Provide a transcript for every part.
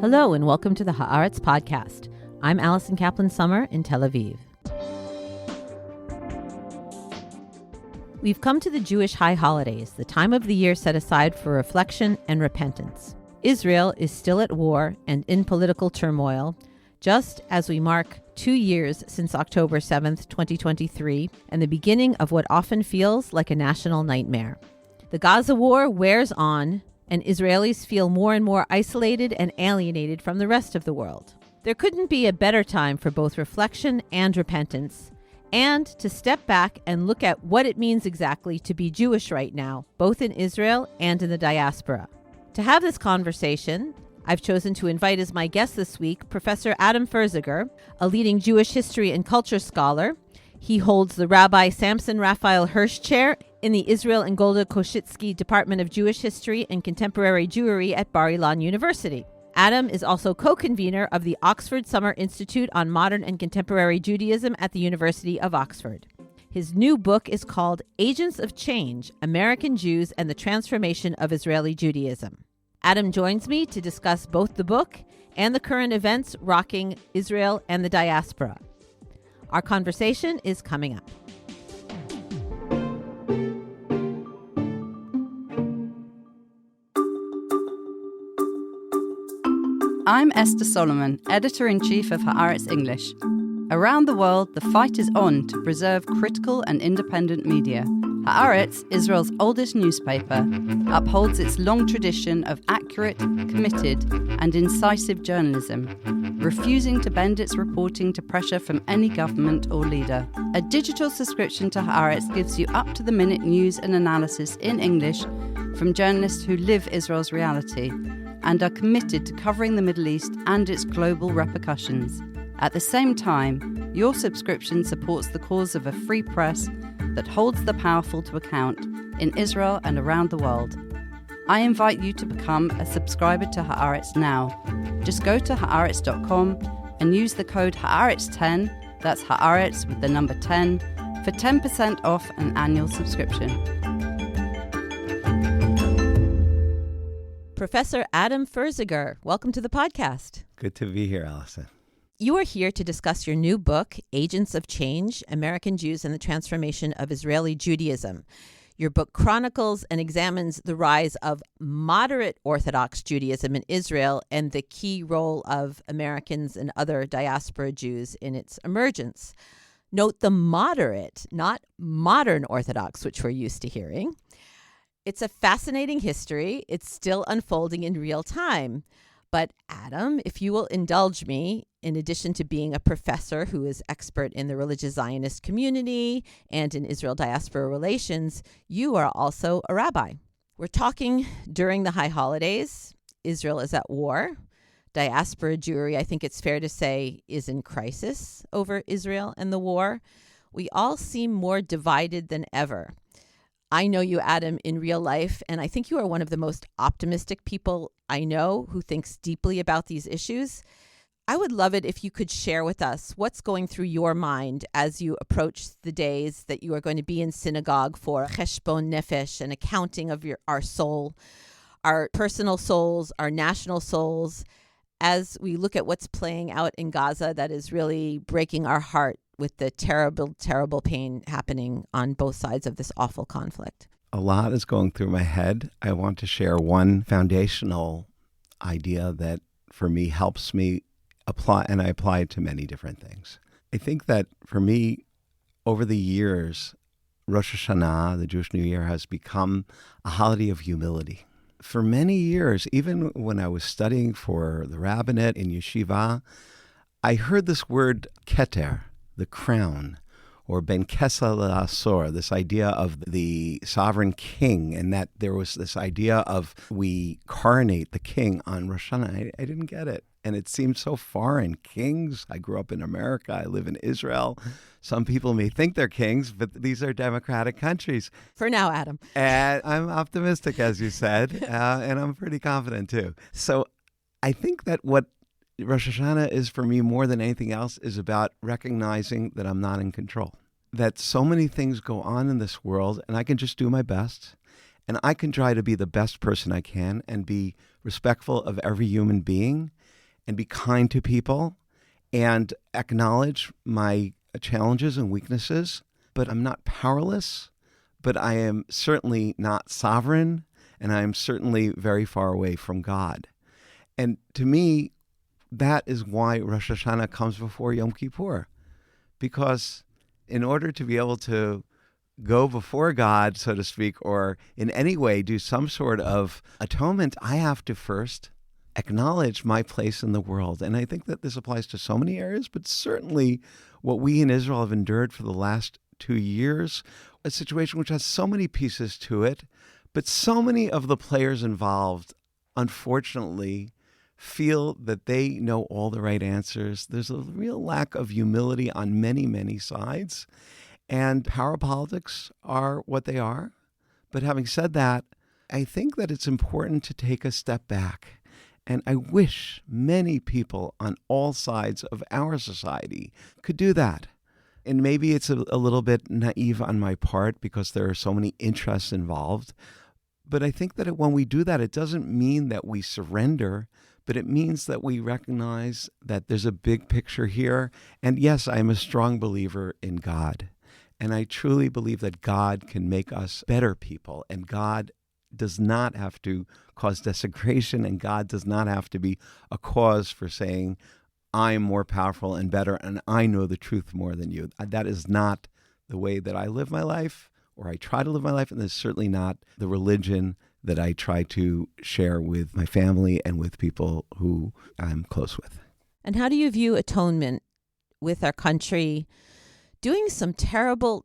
Hello and welcome to the Haaretz Podcast. I'm Allison Kaplan Sommer in Tel Aviv. We've come to the Jewish high holidays, the time of the year set aside for reflection and repentance. Israel is still at war and in political turmoil, just as we mark 2 years since October 7th, 2023, and the beginning of what often feels like a national nightmare. The Gaza war wears on, and Israelis feel more and more isolated and alienated from the rest of the world. There couldn't be a better time for both reflection and repentance, and to step back and look at what it means exactly to be Jewish right now, both in Israel and in the diaspora. To have this conversation, I've chosen to invite as my guest this week Professor Adam Ferziger, a leading Jewish history and culture scholar. He holds the Rabbi Samson Raphael Hirsch Chair in the Israel and Golda Koshitsky Department of Jewish History and Contemporary Jewry at Bar-Ilan University. Adam is also co-convener of the Oxford Summer Institute on Modern and Contemporary Judaism at the University of Oxford. His new book is called Agents of Change, American Jews and the Transformation of Israeli Judaism. Adam joins me to discuss both the book and the current events rocking Israel and the diaspora. Our conversation is coming up. I'm Esther Solomon, Editor-in-Chief of Haaretz English. Around the world, the fight is on to preserve critical and independent media. Haaretz, Israel's oldest newspaper, upholds its long tradition of accurate, committed, and incisive journalism, refusing to bend its reporting to pressure from any government or leader. A digital subscription to Haaretz gives you up-to-the-minute news and analysis in English from journalists who live Israel's reality and are committed to covering the Middle East and its global repercussions. At the same time, your subscription supports the cause of a free press that holds the powerful to account in Israel and around the world. I invite you to become a subscriber to Haaretz now. Just go to Haaretz.com and use the code Haaretz10, that's Haaretz with the number 10, for 10% off an annual subscription. Professor Adam Ferziger, welcome to the podcast. Good to be here, Allison. You are here to discuss your new book, Agents of Change, American Jews and the Transformation of Israeli Judaism. Your book chronicles and examines the rise of moderate Orthodox Judaism in Israel and the key role of Americans and other diaspora Jews in its emergence. Note the moderate, not modern Orthodox, which we're used to hearing. It's a fascinating history. It's still unfolding in real time. But Adam, if you will indulge me, in addition to being a professor who is expert in the religious Zionist community and in Israel diaspora relations, you are also a rabbi. We're talking during the high holidays. Israel is at war. Diaspora Jewry, I think it's fair to say, is in crisis over Israel and the war. We all seem more divided than ever. I know you, Adam, in real life, and I think you are one of the most optimistic people I know who thinks deeply about these issues. I would love it if you could share with us what's going through your mind as you approach the days that you are going to be in synagogue for cheshbon nefesh, an accounting of our soul, our personal souls, our national souls, as we look at what's playing out in Gaza that is really breaking our heart with the terrible, terrible pain happening on both sides of this awful conflict. A lot is going through my head. I want to share one foundational idea that for me helps me apply, and I apply it to many different things. I think that for me, over the years, Rosh Hashanah, the Jewish New Year, has become a holiday of humility. For many years, even when I was studying for the rabbinate in yeshiva, I heard this word keter, the crown, or ben kesa le'asor, this idea of the sovereign king, and that there was this idea of we coronate the king on Rosh Hashanah. I didn't get it, and it seemed so foreign. Kings, I grew up in America, I live in Israel. Some people may think they're kings, but these are democratic countries. For now, Adam. And I'm optimistic, as you said, and I'm pretty confident too. So I think that what Rosh Hashanah is for me more than anything else is about recognizing that I'm not in control, that so many things go on in this world and I can just do my best and I can try to be the best person I can and be respectful of every human being and be kind to people and acknowledge my challenges and weaknesses, but I'm not powerless, but I am certainly not sovereign, and I am certainly very far away from God. And to me, that is why Rosh Hashanah comes before Yom Kippur, because in order to be able to go before God, so to speak, or in any way do some sort of atonement, I have to first acknowledge my place in the world. And I think that this applies to so many areas, but certainly what we in Israel have endured for the last 2 years, a situation which has so many pieces to it, but so many of the players involved, unfortunately, feel that they know all the right answers. There's a real lack of humility on many, many sides. And power politics are what they are. But having said that, I think that it's important to take a step back. And I wish many people on all sides of our society could do that. And maybe it's a little bit naive on my part because there are so many interests involved. But I think that when we do that, it doesn't mean that we surrender, but it means that we recognize that there's a big picture here. And yes, I'm a strong believer in God. And I truly believe that God can make us better people. And God does not have to cause desecration, and God does not have to be a cause for saying, I'm more powerful and better, and I know the truth more than you. That is not the way that I live my life, or I try to live my life, and it's certainly not the religion that I try to share with my family and with people who I'm close with. And how do you view atonement with our country doing some terrible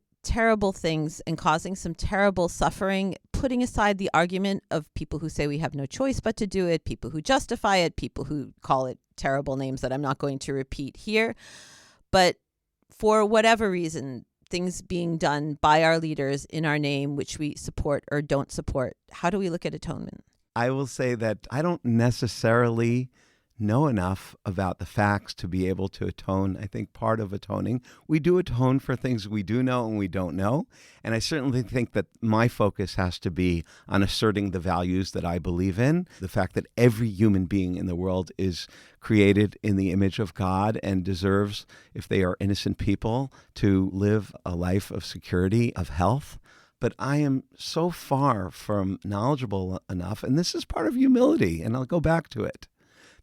things and causing some terrible suffering, putting aside the argument of people who say we have no choice but to do it, people who justify it, people who call it terrible names that I'm not going to repeat here. But for whatever reason, things being done by our leaders in our name, which we support or don't support, how do we look at atonement? I will say that I don't necessarily know enough about the facts to be able to atone. I think part of atoning, we do atone for things we do know and we don't know. And I certainly think that my focus has to be on asserting the values that I believe in, the fact that every human being in the world is created in the image of God and deserves, if they are innocent people, to live a life of security, of health. But I am so far from knowledgeable enough, and this is part of humility, and I'll go back to it,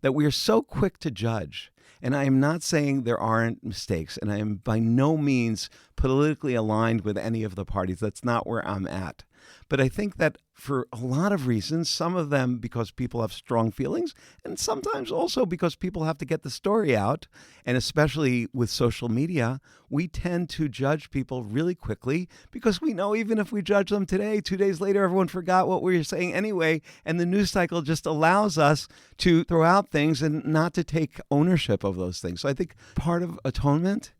that we are so quick to judge. And I am not saying there aren't mistakes, and I am by no means politically aligned with any of the parties. That's not where I'm at. But I think that for a lot of reasons, some of them because people have strong feelings, and sometimes also because people have to get the story out, and especially with social media, we tend to judge people really quickly because we know even if we judge them today, 2 days later, everyone forgot what we were saying anyway, and the news cycle just allows us to throw out things and not to take ownership of those things. So I think part of atonement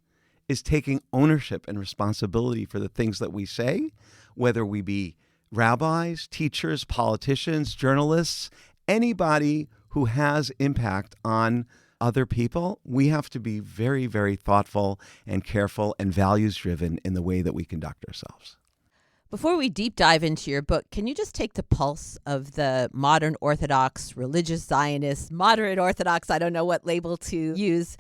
is taking ownership and responsibility for the things that we say, whether we be rabbis, teachers, politicians, journalists, anybody who has impact on other people. We have to be very, very thoughtful and careful and values-driven in the way that we conduct ourselves. Before we deep dive into your book, can you just take the pulse of the modern Orthodox, religious Zionist, moderate Orthodox, I don't know what label to use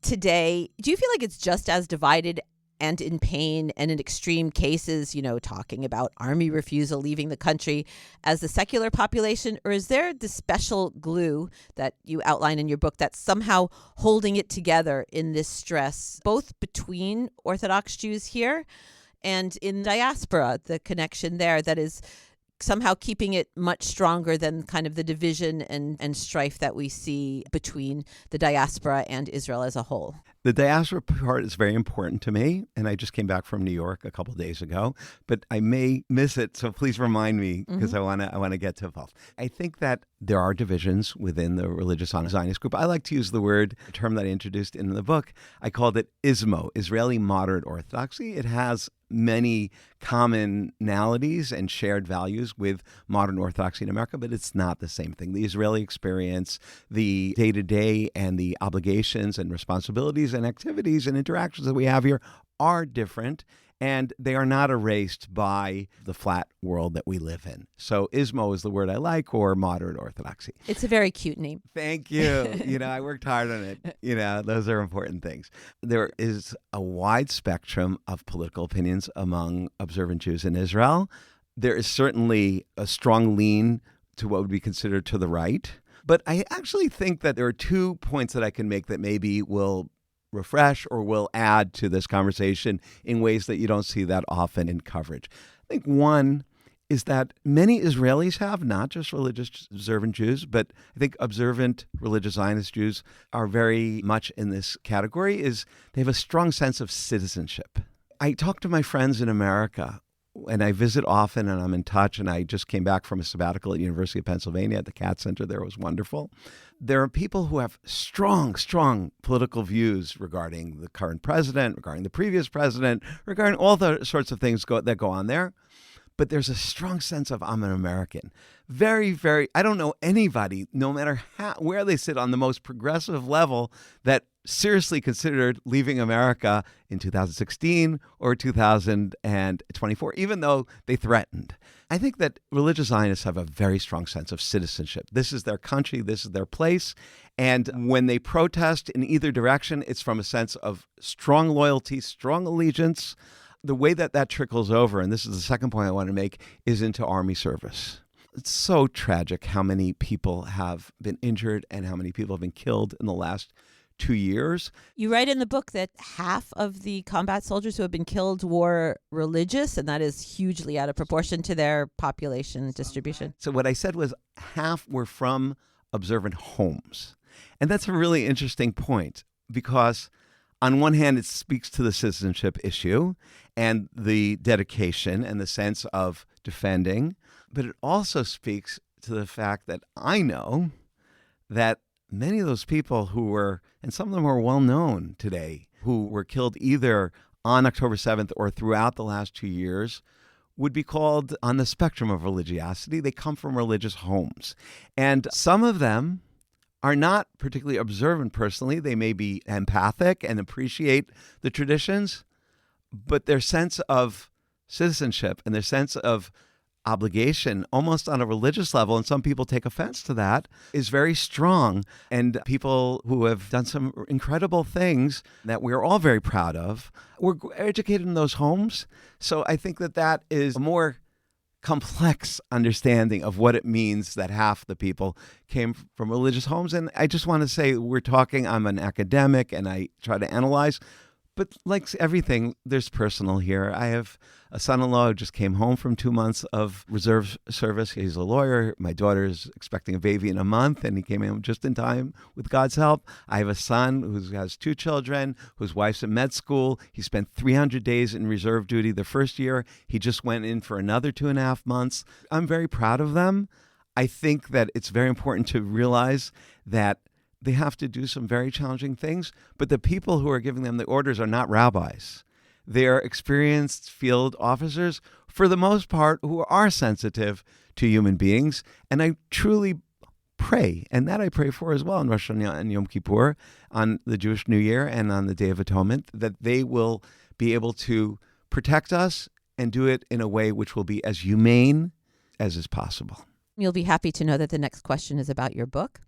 today? Do you feel like it's just as divided and in pain and in extreme cases, talking about army refusal, leaving the country, as the secular population? Or is there this special glue that you outline in your book that's somehow holding it together in this stress, both between Orthodox Jews here and in diaspora, the connection there that is somehow keeping it much stronger than kind of the division and strife that we see between the diaspora and Israel as a whole? The diaspora part is very important to me, and I just came back from New York a couple of days ago, but I may miss it, so please remind me because I want to get to involved. I think that there are divisions within the religious Zionist group. I like to use a term that I introduced in the book. I called it ISMO, Israeli Moderate Orthodoxy. It has many commonalities and shared values with modern Orthodoxy in America, but it's not the same thing. The Israeli experience, the day-to-day and the obligations and responsibilities and activities and interactions that we have here are different. and they are not erased by the flat world that we live in. So ismo is the word I like, or moderate orthodoxy. It's a very cute name. Thank you. I worked hard on it. Those are important things. There is a wide spectrum of political opinions among observant Jews in Israel. There is certainly a strong lean to what would be considered to the right. But I actually think that there are 2 points that I can make that maybe will refresh or will add to this conversation in ways that you don't see that often in coverage. I think one is that many Israelis have, not just religious observant Jews, but I think observant religious Zionist Jews are very much in this category, is they have a strong sense of citizenship. I talk to my friends in America, and I visit often, and I'm in touch, and I just came back from a sabbatical at University of Pennsylvania at the Cat Center there. It was wonderful. There are people who have strong political views regarding the current president, regarding the previous president, regarding all the sorts of things that go on there. But there's a strong sense of I'm an American. Very, very, I don't know anybody, no matter where they sit on the most progressive level, that seriously considered leaving America in 2016 or 2024, even though they threatened. I think that religious Zionists have a very strong sense of citizenship. This is their country, this is their place. And when they protest in either direction, it's from a sense of strong loyalty, strong allegiance. The way that trickles over, and this is the second point I want to make, is into army service. It's so tragic how many people have been injured and how many people have been killed in the last 2 years. You write in the book that half of the combat soldiers who have been killed were religious, and that is hugely out of proportion to their population distribution. So what I said was half were from observant homes. And that's a really interesting point, because on one hand, it speaks to the citizenship issue and the dedication and the sense of defending, but it also speaks to the fact that I know that many of those people who were, and some of them are well known today, who were killed either on October 7th or throughout the last 2 years, would be called on the spectrum of religiosity. They come from religious homes. And some of them are not particularly observant personally. They may be empathic and appreciate the traditions, but their sense of citizenship and their sense of obligation, almost on a religious level, and some people take offense to that, is very strong. And people who have done some incredible things that we're all very proud of were educated in those homes. So I think that is a more complex understanding of what it means that half the people came from religious homes. And I just want to say, I'm an academic and I try to analyze, but like everything, there's personal here. I have a son-in-law who just came home from 2 months of reserve service. He's a lawyer. My daughter's expecting a baby in a month, and he came in just in time with God's help. I have a son who has 2 children, whose wife's in med school. He spent 300 days in reserve duty the first year. He just went in for another 2.5 months. I'm very proud of them. I think that it's very important to realize that they have to do some very challenging things, but the people who are giving them the orders are not rabbis. They're experienced field officers, for the most part, who are sensitive to human beings. And I truly pray, and that I pray for as well on Rosh Hashanah and Yom Kippur, on the Jewish New Year and on the Day of Atonement, that they will be able to protect us and do it in a way which will be as humane as is possible. You'll be happy to know that the next question is about your book.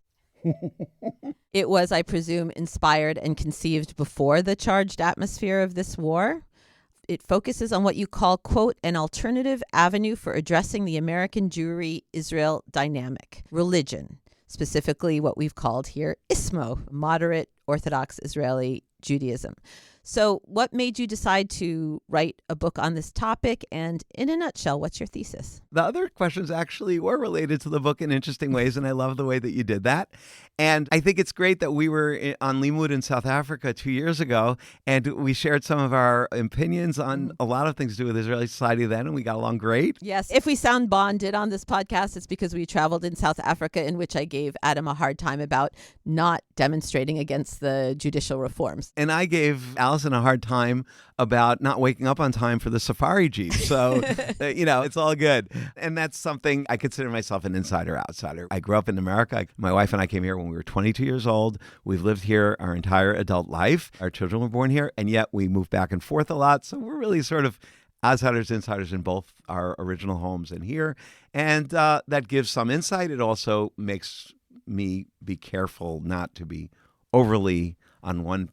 It was, I presume, inspired and conceived before the charged atmosphere of this war. It focuses on what you call, quote, an alternative avenue for addressing the American Jewry-Israel dynamic, religion, specifically what we've called here ISMO, moderate Orthodox Israeli Judaism. So what made you decide to write a book on this topic? And in a nutshell, what's your thesis? The other questions actually were related to the book in interesting ways, and I love the way that you did that. And I think it's great that we were on Limud in South Africa 2 years ago, and we shared some of our opinions on a lot of things to do with Israeli society then, and we got along great. Yes. If we sound bonded on this podcast, it's because we traveled in South Africa, in which I gave Adam a hard time about not demonstrating against the judicial reforms. And I gave Allison Allison a hard time about not waking up on time for the safari jeep. So, it's all good. And that's something I consider myself an insider-outsider. I grew up in America. My wife and I came here when we were 22 years old. We've lived here our entire adult life. Our children were born here, and yet we move back and forth a lot. So we're really sort of outsiders, insiders in both our original homes and here. And that gives some insight. It also makes me be careful not to be overly on one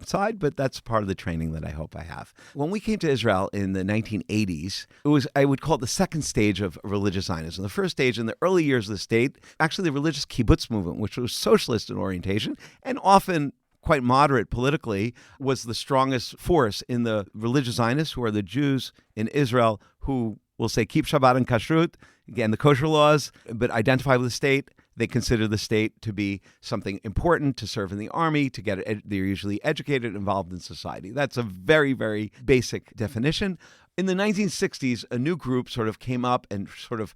side, but that's part of the training that I hope I have. When we came to Israel in the 1980s, it was, I would call it the second stage of religious Zionism. The first stage in the early years of the state, actually the religious kibbutz movement, which was socialist in orientation and often quite moderate politically, was the strongest force in the religious Zionists, who are the Jews in Israel who will say keep Shabbat and Kashrut, again, the kosher laws, but identify with the state. They consider the state to be something important, to serve in the army, to get they're usually educated, involved in society. That's a very, very basic definition. In the 1960s, a new group sort of came up and sort of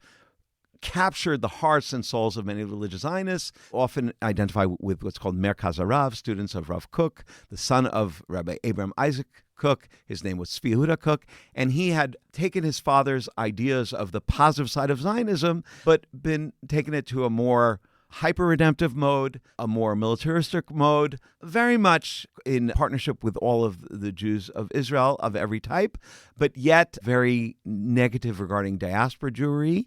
captured the hearts and souls of many religious Zionists, often identify with what's called Merkaz HaRav, students of Rav Kook, the son of Rabbi Abraham Isaac Kook. His name was Tzvi Yehuda Kook, and he had taken his father's ideas of the positive side of Zionism, but been taking it to a more hyper-redemptive mode, a more militaristic mode, very much in partnership with all of the Jews of Israel of every type, but yet very negative regarding diaspora Jewry.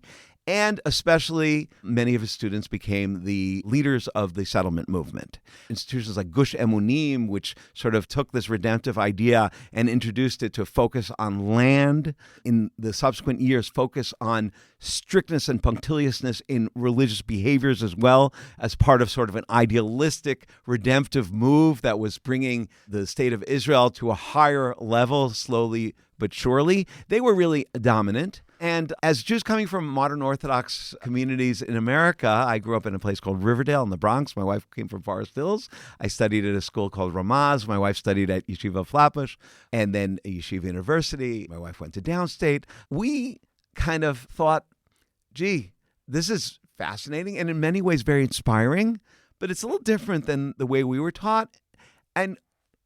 And especially, many of his students became the leaders of the settlement movement. Institutions like Gush Emunim, which sort of took this redemptive idea and introduced it to focus on land. In the subsequent years, focus on strictness and punctiliousness in religious behaviors as well, as part of sort of an idealistic, redemptive move that was bringing the state of Israel to a higher level, slowly but surely. They were really dominant. And as Jews coming from modern Orthodox communities in America, I grew up in a place called Riverdale in the Bronx. My wife came from Forest Hills. I studied at a school called Ramaz. My wife studied at Yeshiva Flatbush and then Yeshiva University. My wife went to downstate. We kind of thought, gee, this is fascinating and in many ways very inspiring, but it's a little different than the way we were taught. And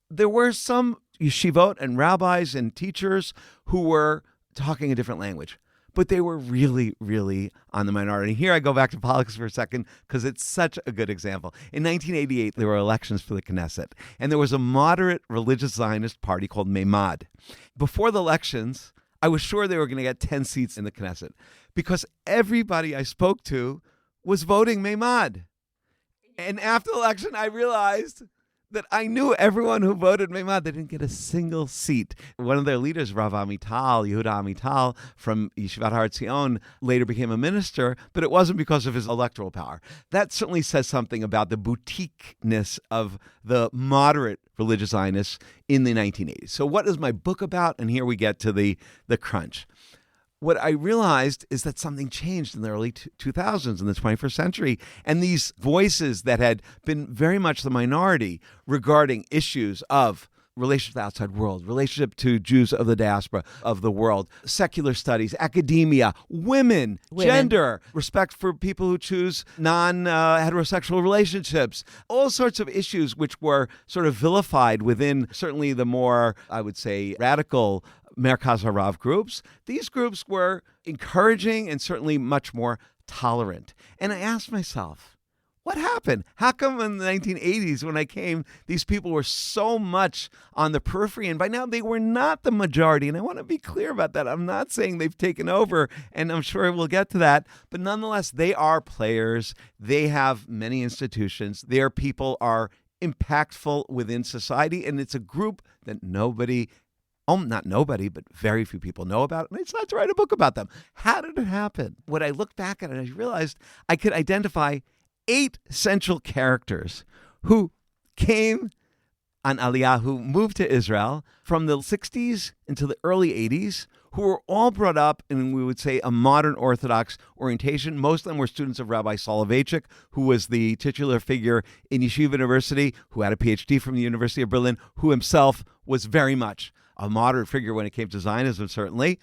there were some yeshivot and rabbis and teachers who were talking a different language, but they were really, really on the minority. Here I go back to politics for a second because it's such a good example. In 1988, there were elections for the Knesset, and there was a moderate religious Zionist party called Mired. Before the elections, I was sure they were going to get 10 seats in the Knesset because everybody I spoke to was voting Mired. And after the election, I realized that I knew everyone who voted Mimed. They didn't get a single seat. One of their leaders, Rav Amital, Yehuda Amital, from Yeshivat Har Etzion, later became a minister, but it wasn't because of his electoral power. That certainly says something about the boutiqueness of the moderate religious Zionists in the 1980s. So what is my book about? And here we get to the crunch. What I realized is that something changed in the early 2000s, in the 21st century, and these voices that had been very much the minority regarding issues of relationship to the outside world, relationship to Jews of the diaspora of the world, secular studies, academia, women, gender, respect for people who choose non-heterosexual relationships, all sorts of issues which were sort of vilified within certainly the more, I would say, radical Merkaz HaRav groups. These groups were encouraging and certainly much more tolerant. And I asked myself, what happened? How come in the 1980s when I came, these people were so much on the periphery, and by now they were not the majority? And I want to be clear about that. I'm not saying they've taken over, and I'm sure we'll get to that, but nonetheless, they are players. They have many institutions. Their people are impactful within society, and it's a group that not nobody, but very few people know about it, and I decided to write a book about them. How did it happen? When I looked back at it, I realized I could identify 8 central characters who came on Aliyah, who moved to Israel from the 60s into the early 80s, who were all brought up in, we would say, a modern Orthodox orientation. Most of them were students of Rabbi Soloveitchik, who was the titular figure in Yeshiva University, who had a PhD from the University of Berlin, who himself was very much a moderate figure when it came to Zionism, certainly.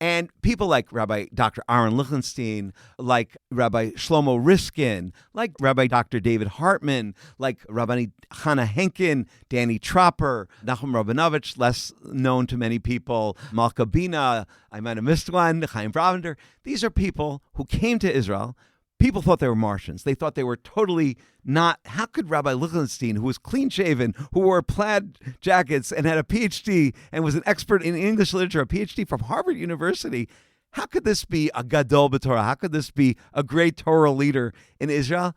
And people like Rabbi Dr. Aaron Lichtenstein, like Rabbi Shlomo Riskin, like Rabbi Dr. David Hartman, like Rabbi Hannah Henkin, Danny Tropper, Nachum Rabinovich, less known to many people, Malka Bina, I might have missed one, Chaim Bravender. These are people who came to Israel. People thought they were Martians. They thought they were totally not. How could Rabbi Lichtenstein, who was clean-shaven, who wore plaid jackets and had a PhD and was an expert in English literature, a PhD from Harvard University, how could this be a gadol b'Torah? How could this be a great Torah leader in Israel?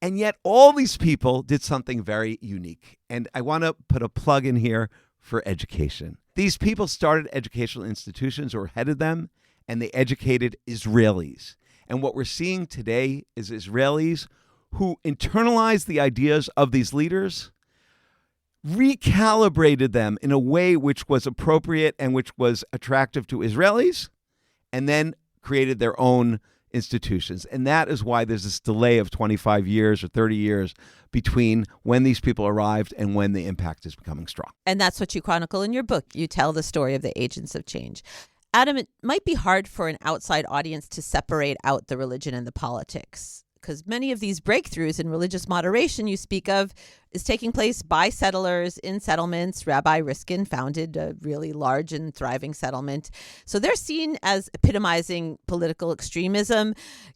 And yet all these people did something very unique. And I want to put a plug in here for education. These people started educational institutions or headed them, and they educated Israelis. And what we're seeing today is Israelis who internalized the ideas of these leaders, recalibrated them in a way which was appropriate and which was attractive to Israelis, and then created their own institutions. And that is why there's this delay of 25 years or 30 years between when these people arrived and when the impact is becoming strong. And that's what you chronicle in your book. You tell the story of the agents of change. Adam, it might be hard for an outside audience to separate out the religion and the politics, because many of these breakthroughs in religious moderation you speak of is taking place by settlers in settlements. Rabbi Riskin founded a really large and thriving settlement. So they're seen as epitomizing political extremism.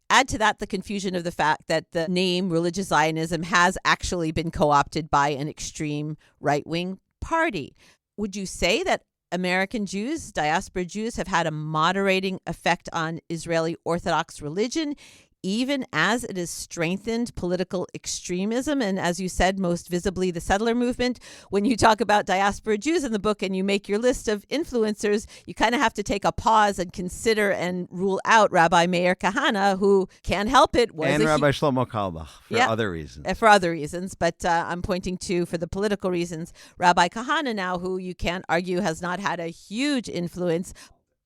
Add to that the confusion of the fact that the name religious Zionism has actually been co-opted by an extreme right-wing party. Would you say that American Jews, diaspora Jews, have had a moderating effect on Israeli Orthodox religion, even as it has strengthened political extremism? And as you said, most visibly the settler movement. When you talk about diaspora Jews in the book and you make your list of influencers, you kind of have to take a pause and consider and rule out Rabbi Meir Kahane, who can't help it. And Rabbi Shlomo Carlebach for other reasons. For other reasons, but I'm pointing to, for the political reasons, Rabbi Kahane now, who you can't argue has not had a huge influence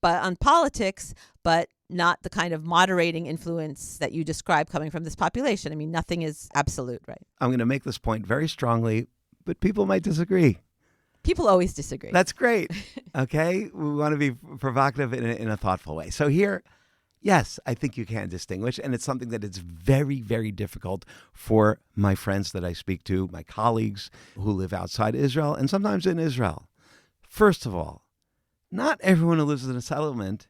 but on politics, but not the kind of moderating influence that you describe coming from this population. I mean, nothing is absolute, right? I'm going to make this point very strongly, but people might disagree. People always disagree. That's great. Okay? We want to be provocative in a thoughtful way. So here, yes, I think you can distinguish, and it's something that is very, very difficult for my friends that I speak to, my colleagues who live outside Israel and sometimes in Israel. First of all, not everyone who lives in a settlement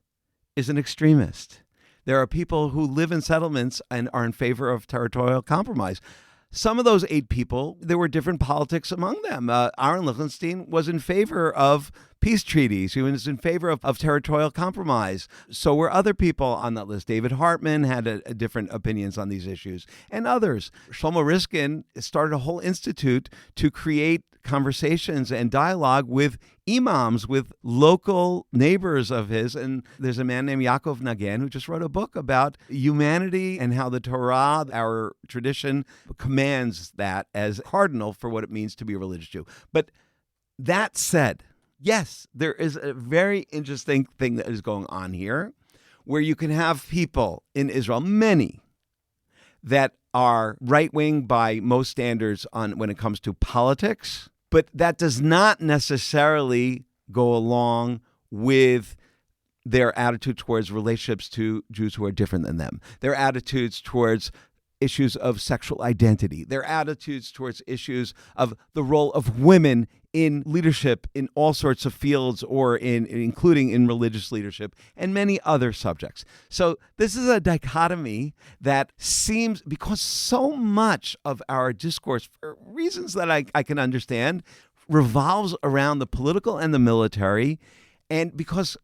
is an extremist. There are people who live in settlements and are in favor of territorial compromise. Some of those 8 people, there were different politics among them. Aaron Lichtenstein was in favor of peace treaties. He was in favor of territorial compromise. So were other people on that list. David Hartman had different opinions on these issues, and others. Shlomo Riskin started a whole institute to create conversations and dialogue with imams, with local neighbors of his. And there's a man named Yaakov Nagen who just wrote a book about humanity and how the Torah, our tradition, commands that as cardinal for what it means to be a religious Jew. But that said, yes, there is a very interesting thing that is going on here where you can have people in Israel, many, that are right-wing by most standards when it comes to politics, but that does not necessarily go along with their attitude towards relationships to Jews who are different than them, their attitudes towards issues of sexual identity, their attitudes towards issues of the role of women in leadership in all sorts of fields, or including in religious leadership, and many other subjects. So this is a dichotomy that seems, because so much of our discourse, for reasons that I can understand, revolves around the political and the military, and because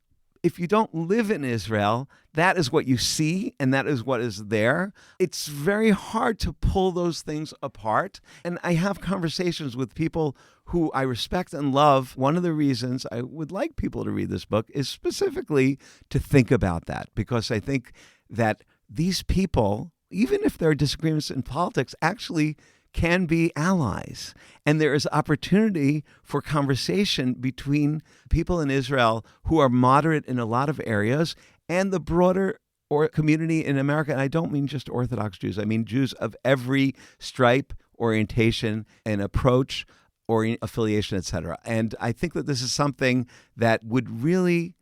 if you don't live in Israel, that is what you see and that is what is there. It's very hard to pull those things apart. And I have conversations with people who I respect and love. One of the reasons I would like people to read this book is specifically to think about that, because I think that these people, even if there are disagreements in politics, actually can be allies. And there is opportunity for conversation between people in Israel who are moderate in a lot of areas and the broader community in America. And I don't mean just Orthodox Jews. I mean Jews of every stripe, orientation, and approach, or affiliation, etc. And I think that this is something that would really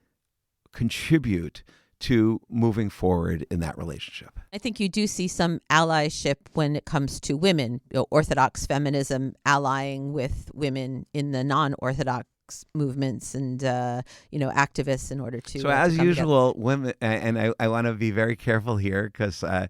contribute to moving forward in that relationship. I think you do see some allyship when it comes to women, Orthodox feminism allying with women in the non-Orthodox movements and activists in order to. So as usual, women, and I want to be very careful here because I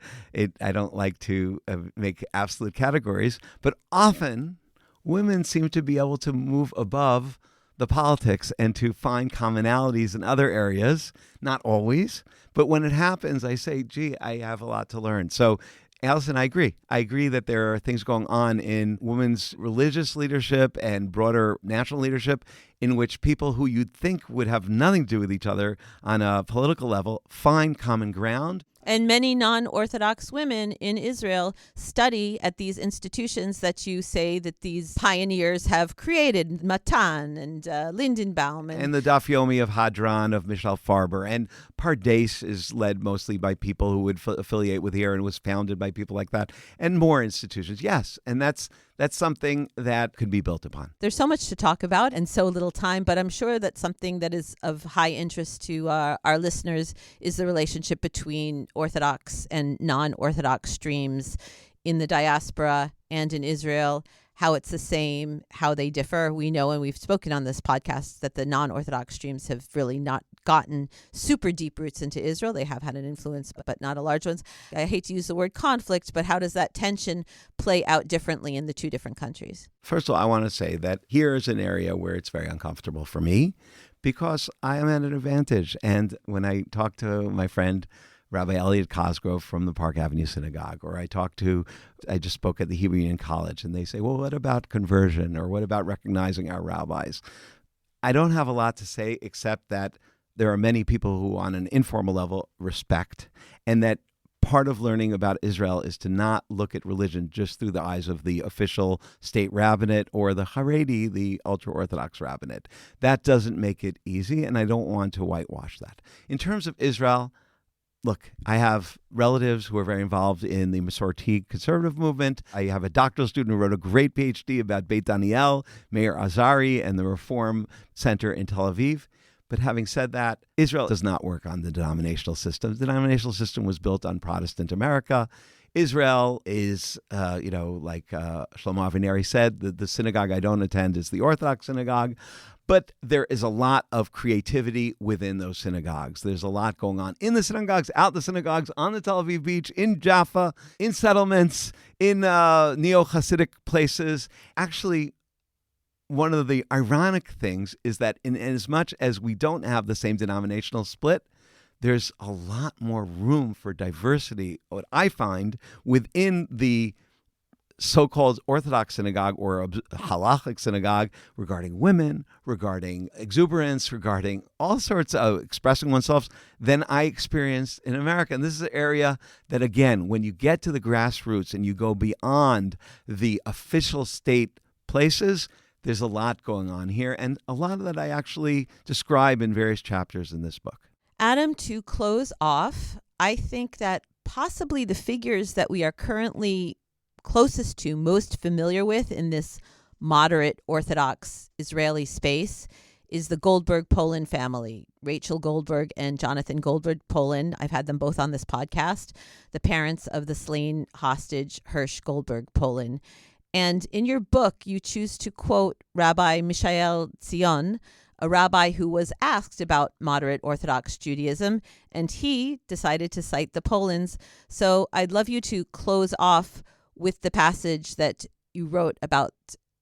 don't like to make absolute categories, but often women seem to be able to move above the politics and to find commonalities in other areas. Not always, but when it happens, I say, gee, I have a lot to learn. So Allison, I agree. I agree that there are things going on in women's religious leadership and broader national leadership in which people who you'd think would have nothing to do with each other on a political level find common ground. And many non-Orthodox women in Israel study at these institutions that you say that these pioneers have created, Matan and Lindenbaum. And the Daf Yomi of Hadran of Michelle Farber. And Pardes is led mostly by people who would affiliate with here and was founded by people like that. And more institutions, yes. And that's something that could be built upon. There's so much to talk about and so little time, but I'm sure that something that is of high interest to our listeners is the relationship between Orthodox and non-Orthodox streams in the diaspora and in Israel, how it's the same, how they differ. We know, and we've spoken on this podcast, that the non-Orthodox streams have really not gotten super deep roots into Israel. They have had an influence, but not a large one. I hate to use the word conflict, but how does that tension play out differently in the two different countries? First of all, I want to say that here is an area where it's very uncomfortable for me because I am at an advantage. And when I talk to my friend Rabbi Elliot Cosgrove from the Park Avenue Synagogue, or I just spoke at the Hebrew Union College, and they say, well, what about conversion, or what about recognizing our rabbis? I don't have a lot to say except that there are many people who on an informal level respect, and that part of learning about Israel is to not look at religion just through the eyes of the official state rabbinate or the Haredi, the ultra-Orthodox rabbinate. That doesn't make it easy, and I don't want to whitewash that. In terms of Israel, look, I have relatives who are very involved in the Masorti conservative movement. I have a doctoral student who wrote a great PhD about Beit Daniel, Meir Azari, and the Reform Center in Tel Aviv. But having said that, Israel does not work on the denominational system. The denominational system was built on Protestant America. Israel is, like Shlomo Avineri said, the synagogue I don't attend is the Orthodox synagogue. But there is a lot of creativity within those synagogues. There's a lot going on in the synagogues, out the synagogues, on the Tel Aviv beach, in Jaffa, in settlements, in neo-Hasidic places. Actually, one of the ironic things is that in as much as we don't have the same denominational split, there's a lot more room for diversity, what I find, within the so-called Orthodox synagogue or a halachic synagogue regarding women, regarding exuberance, regarding all sorts of expressing oneself than I experienced in America. And this is an area that, again, when you get to the grassroots and you go beyond the official state places, there's a lot going on here. And a lot of that I actually describe in various chapters in this book. Adam, to close off, I think that possibly the figures that we are currently closest to, most familiar with in this moderate Orthodox Israeli space is the Goldberg-Polin family, Rachel Goldberg and Jonathan Goldberg-Polin. I've had them both on this podcast, the parents of the slain hostage Hirsch Goldberg-Polin. And in your book, you choose to quote Rabbi Mishael Zion, a rabbi who was asked about moderate Orthodox Judaism, and he decided to cite the Polins. So I'd love you to close off with the passage that you wrote about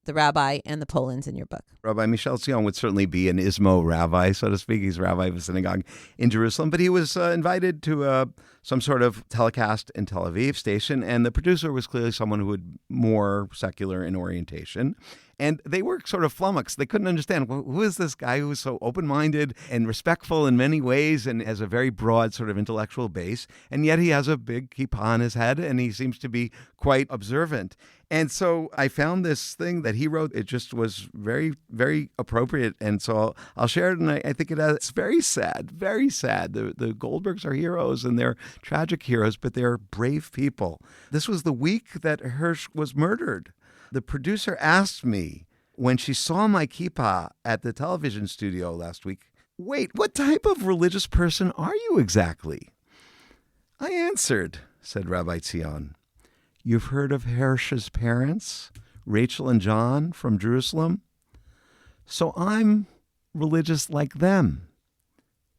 the rabbi and the Polins in your book. Rabbi Mishael Zion would certainly be an Ismo rabbi, so to speak. He's rabbi of a synagogue in Jerusalem, but he was invited to some sort of telecast in Tel Aviv station, and the producer was clearly someone who was more secular in orientation. And they were sort of flummoxed. They couldn't understand, well, who is this guy who is so open-minded and respectful in many ways and has a very broad sort of intellectual base, and yet he has a big kippah on his head, and he seems to be quite observant. And so I found this thing that he wrote. It just was very, very appropriate. And so I'll share it, and I think it's very sad, very sad. The Goldbergs are heroes, and they're tragic heroes, but they're brave people. This was the week that Hirsch was murdered. The producer asked me, when she saw my kippah at the television studio last week, "Wait, what type of religious person are you exactly?" "I answered," said Rabbi Tzion, "You've heard of Hirsch's parents, Rachel and John from Jerusalem? So I'm religious like them."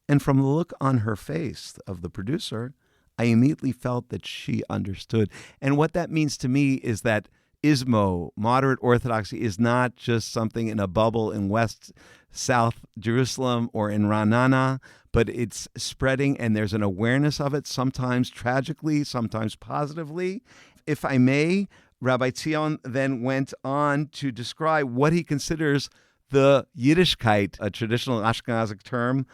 And from the look on her face of the producer, I immediately felt that she understood. And what that means to me is that ISMO, moderate Orthodoxy, is not just something in a bubble in South Jerusalem or in Ra'anana, but it's spreading and there's an awareness of it, sometimes tragically, sometimes positively. If I may, Rabbi Tzion then went on to describe what he considers the Yiddishkeit, a traditional Ashkenazic term,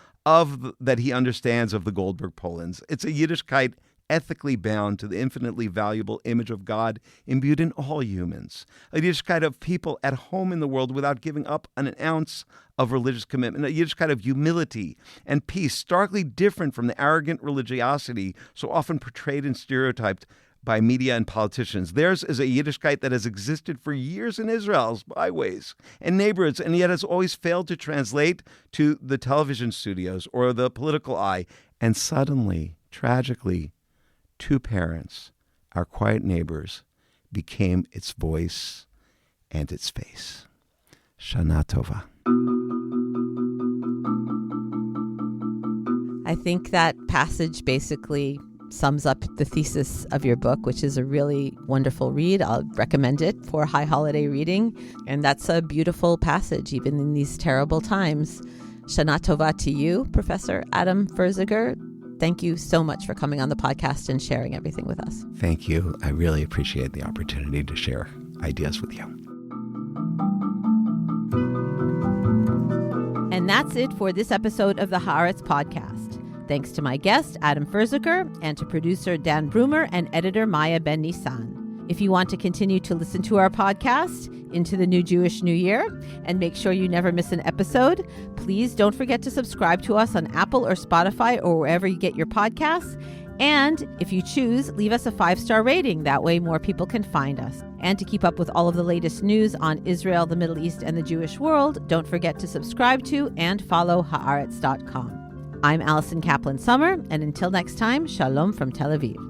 that he understands of the Goldberg Polands. It's a Yiddishkeit ethically bound to the infinitely valuable image of God imbued in all humans. A Yiddishkeit of people at home in the world without giving up an ounce of religious commitment. A Yiddishkeit of humility and peace, starkly different from the arrogant religiosity so often portrayed and stereotyped by media and politicians. Theirs is a Yiddishkeit that has existed for years in Israel's byways and neighborhoods, and yet has always failed to translate to the television studios or the political eye. And suddenly, tragically, two parents, our quiet neighbors, became its voice and its face. Shana Tova. I think that passage basically sums up the thesis of your book, which is a really wonderful read. I'll recommend it for high holiday reading. And that's a beautiful passage, even in these terrible times. Shana Tova to you, Professor Adam Ferziger. Thank you so much for coming on the podcast and sharing everything with us. Thank you. I really appreciate the opportunity to share ideas with you. And that's it for this episode of the Haaretz Podcast. Thanks to my guest, Adam Ferziger, and to producer Dan Brumer and editor Maya Ben Nissan. If you want to continue to listen to our podcast into the new Jewish New Year and make sure you never miss an episode, please don't forget to subscribe to us on Apple or Spotify or wherever you get your podcasts. And if you choose, leave us a 5-star rating. That way more people can find us. And to keep up with all of the latest news on Israel, the Middle East, and the Jewish world, don't forget to subscribe to and follow Haaretz.com. I'm Allison Kaplan Sommer, and until next time, Shalom from Tel Aviv.